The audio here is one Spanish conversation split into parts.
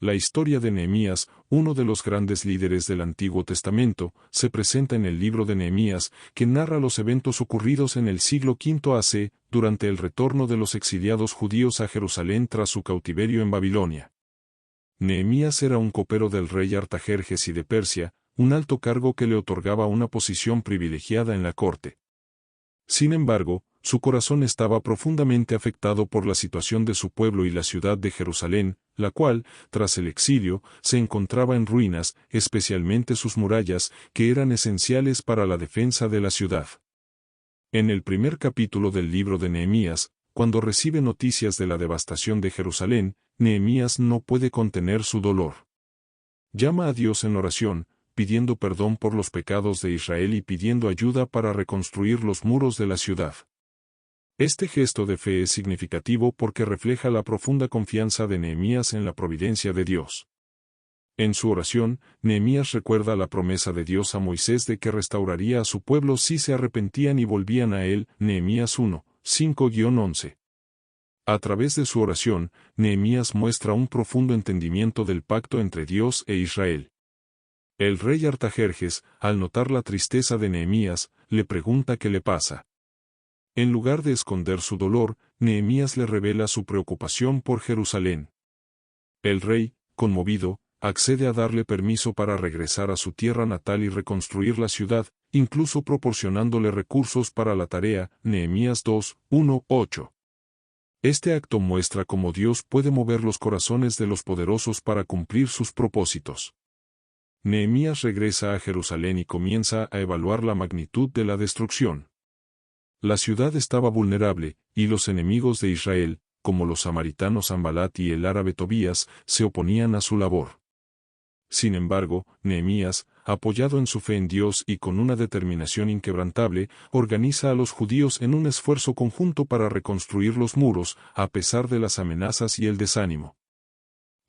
La historia de Nehemías, uno de los grandes líderes del Antiguo Testamento, se presenta en el libro de Nehemías, que narra los eventos ocurridos en el siglo V AC, durante el retorno de los exiliados judíos a Jerusalén tras su cautiverio en Babilonia. Nehemías era un copero del rey Artajerjes I de Persia, un alto cargo que le otorgaba una posición privilegiada en la corte. Sin embargo, su corazón estaba profundamente afectado por la situación de su pueblo y la ciudad de Jerusalén, la cual, tras el exilio, se encontraba en ruinas, especialmente sus murallas, que eran esenciales para la defensa de la ciudad. En el primer capítulo del libro de Nehemías, cuando recibe noticias de la devastación de Jerusalén, Nehemías no puede contener su dolor. Llama a Dios en oración, pidiendo perdón por los pecados de Israel y pidiendo ayuda para reconstruir los muros de la ciudad. Este gesto de fe es significativo porque refleja la profunda confianza de Nehemías en la providencia de Dios. En su oración, Nehemías recuerda la promesa de Dios a Moisés de que restauraría a su pueblo si se arrepentían y volvían a él, Nehemías 1, 5-11. A través de su oración, Nehemías muestra un profundo entendimiento del pacto entre Dios e Israel. El rey Artajerjes, al notar la tristeza de Nehemías, le pregunta qué le pasa. En lugar de esconder su dolor, Nehemías le revela su preocupación por Jerusalén. El rey, conmovido, accede a darle permiso para regresar a su tierra natal y reconstruir la ciudad, incluso proporcionándole recursos para la tarea, Nehemías 2, 1-8. Este acto muestra cómo Dios puede mover los corazones de los poderosos para cumplir sus propósitos. Nehemías regresa a Jerusalén y comienza a evaluar la magnitud de la destrucción. La ciudad estaba vulnerable, y los enemigos de Israel, como los samaritanos Sanbalat y el árabe Tobías, se oponían a su labor. Sin embargo, Nehemías, apoyado en su fe en Dios y con una determinación inquebrantable, organiza a los judíos en un esfuerzo conjunto para reconstruir los muros, a pesar de las amenazas y el desánimo.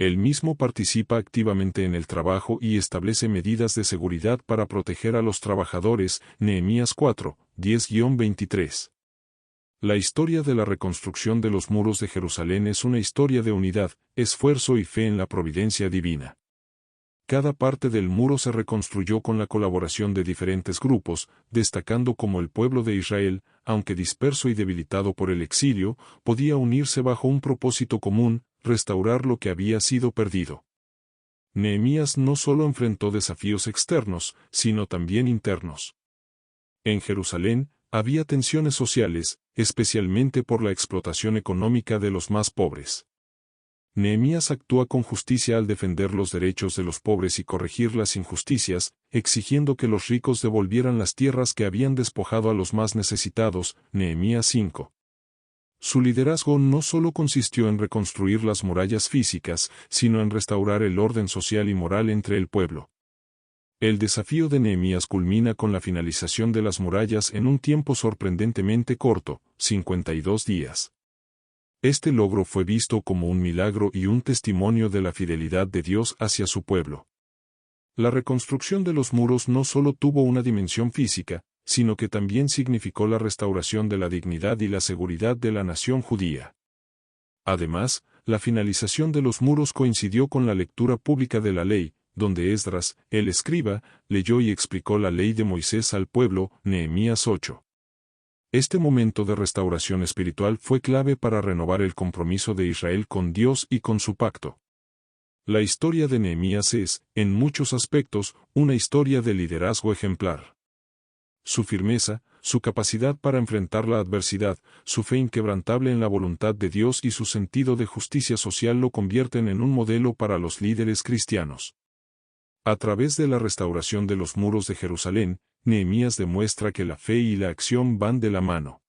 Él mismo participa activamente en el trabajo y establece medidas de seguridad para proteger a los trabajadores, Nehemías 4, 10-23. La historia de la reconstrucción de los muros de Jerusalén es una historia de unidad, esfuerzo y fe en la providencia divina. Cada parte del muro se reconstruyó con la colaboración de diferentes grupos, destacando cómo el pueblo de Israel, aunque disperso y debilitado por el exilio, podía unirse bajo un propósito común, restaurar lo que había sido perdido. Nehemías no solo enfrentó desafíos externos, sino también internos. En Jerusalén, había tensiones sociales, especialmente por la explotación económica de los más pobres. Nehemías actúa con justicia al defender los derechos de los pobres y corregir las injusticias, exigiendo que los ricos devolvieran las tierras que habían despojado a los más necesitados, Nehemías 5. Su liderazgo no solo consistió en reconstruir las murallas físicas, sino en restaurar el orden social y moral entre el pueblo. El desafío de Nehemías culmina con la finalización de las murallas en un tiempo sorprendentemente corto, 52 días. Este logro fue visto como un milagro y un testimonio de la fidelidad de Dios hacia su pueblo. La reconstrucción de los muros no solo tuvo una dimensión física, sino que también significó la restauración de la dignidad y la seguridad de la nación judía. Además, la finalización de los muros coincidió con la lectura pública de la ley, donde Esdras, el escriba, leyó y explicó la ley de Moisés al pueblo, Nehemías 8. Este momento de restauración espiritual fue clave para renovar el compromiso de Israel con Dios y con su pacto. La historia de Nehemías es, en muchos aspectos, una historia de liderazgo ejemplar. Su firmeza, su capacidad para enfrentar la adversidad, su fe inquebrantable en la voluntad de Dios y su sentido de justicia social lo convierten en un modelo para los líderes cristianos. A través de la restauración de los muros de Jerusalén, Nehemías demuestra que la fe y la acción van de la mano.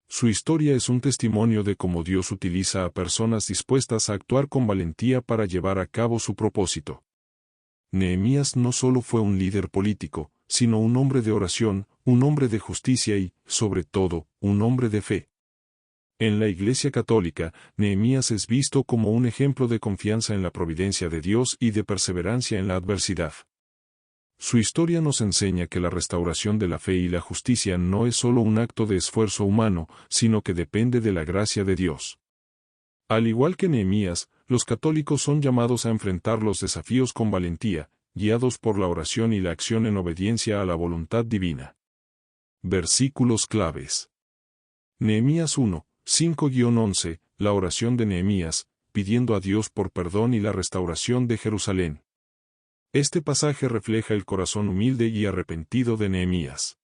Su historia es un testimonio de cómo Dios utiliza a personas dispuestas a actuar con valentía para llevar a cabo su propósito. Nehemías no solo fue un líder político, sino un hombre de oración, un hombre de justicia y, sobre todo, un hombre de fe. En la Iglesia Católica, Nehemías es visto como un ejemplo de confianza en la providencia de Dios y de perseverancia en la adversidad. Su historia nos enseña que la restauración de la fe y la justicia no es solo un acto de esfuerzo humano, sino que depende de la gracia de Dios. Al igual que Nehemías, los católicos son llamados a enfrentar los desafíos con valentía, guiados por la oración y la acción en obediencia a la voluntad divina. Versículos claves. Nehemías 1, 5-11, la oración de Nehemías, pidiendo a Dios por perdón y la restauración de Jerusalén. Este pasaje refleja el corazón humilde y arrepentido de Nehemías.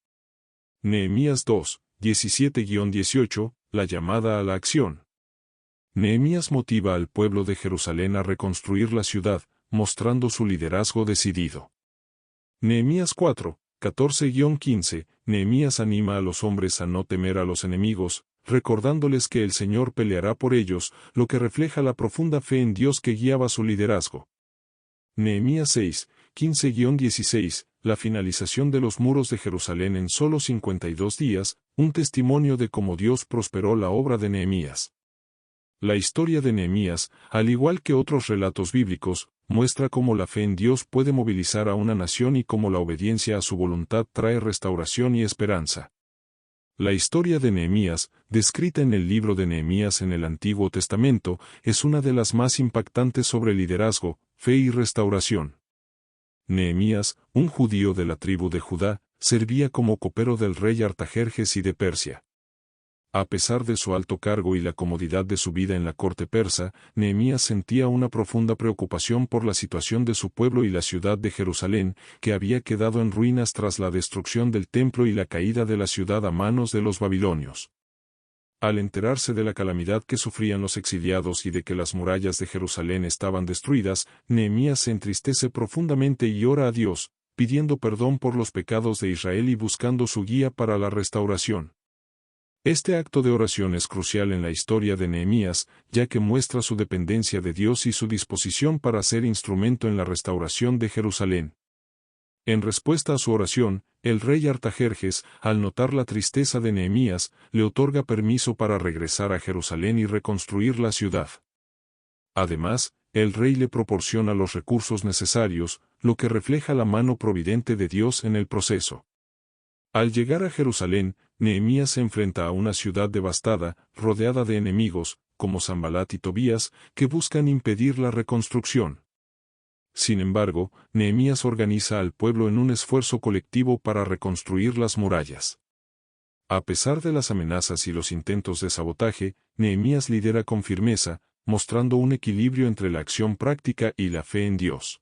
Nehemías 2, 17-18, la llamada a la acción. Nehemías motiva al pueblo de Jerusalén a reconstruir la ciudad, mostrando su liderazgo decidido. Nehemías 4, 14-15, Nehemías anima a los hombres a no temer a los enemigos, recordándoles que el Señor peleará por ellos, lo que refleja la profunda fe en Dios que guiaba su liderazgo. Nehemías 6, 15-16, la finalización de los muros de Jerusalén en solo 52 días, un testimonio de cómo Dios prosperó la obra de Nehemías. La historia de Nehemías, al igual que otros relatos bíblicos, muestra cómo la fe en Dios puede movilizar a una nación y cómo la obediencia a su voluntad trae restauración y esperanza. La historia de Nehemías, descrita en el libro de Nehemías en el Antiguo Testamento, es una de las más impactantes sobre liderazgo, fe y restauración. Nehemías, un judío de la tribu de Judá, servía como copero del rey Artajerjes y de Persia. A pesar de su alto cargo y la comodidad de su vida en la corte persa, Nehemías sentía una profunda preocupación por la situación de su pueblo y la ciudad de Jerusalén, que había quedado en ruinas tras la destrucción del templo y la caída de la ciudad a manos de los babilonios. Al enterarse de la calamidad que sufrían los exiliados y de que las murallas de Jerusalén estaban destruidas, Nehemías se entristece profundamente y ora a Dios, pidiendo perdón por los pecados de Israel y buscando su guía para la restauración. Este acto de oración es crucial en la historia de Nehemías, ya que muestra su dependencia de Dios y su disposición para ser instrumento en la restauración de Jerusalén. En respuesta a su oración, el rey Artajerjes, al notar la tristeza de Nehemías, le otorga permiso para regresar a Jerusalén y reconstruir la ciudad. Además, el rey le proporciona los recursos necesarios, lo que refleja la mano providente de Dios en el proceso. Al llegar a Jerusalén, Nehemías se enfrenta a una ciudad devastada, rodeada de enemigos, como Sanbalat y Tobías, que buscan impedir la reconstrucción. Sin embargo, Nehemías organiza al pueblo en un esfuerzo colectivo para reconstruir las murallas. A pesar de las amenazas y los intentos de sabotaje, Nehemías lidera con firmeza, mostrando un equilibrio entre la acción práctica y la fe en Dios.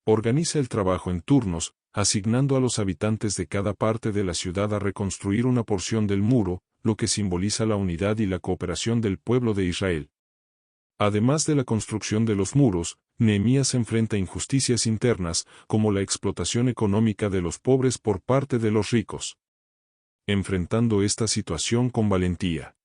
Organiza el trabajo en turnos, asignando a los habitantes de cada parte de la ciudad a reconstruir una porción del muro, lo que simboliza la unidad y la cooperación del pueblo de Israel. Además de la construcción de los muros, Nehemías enfrenta injusticias internas, como la explotación económica de los pobres por parte de los ricos. Enfrentando esta situación con valentía,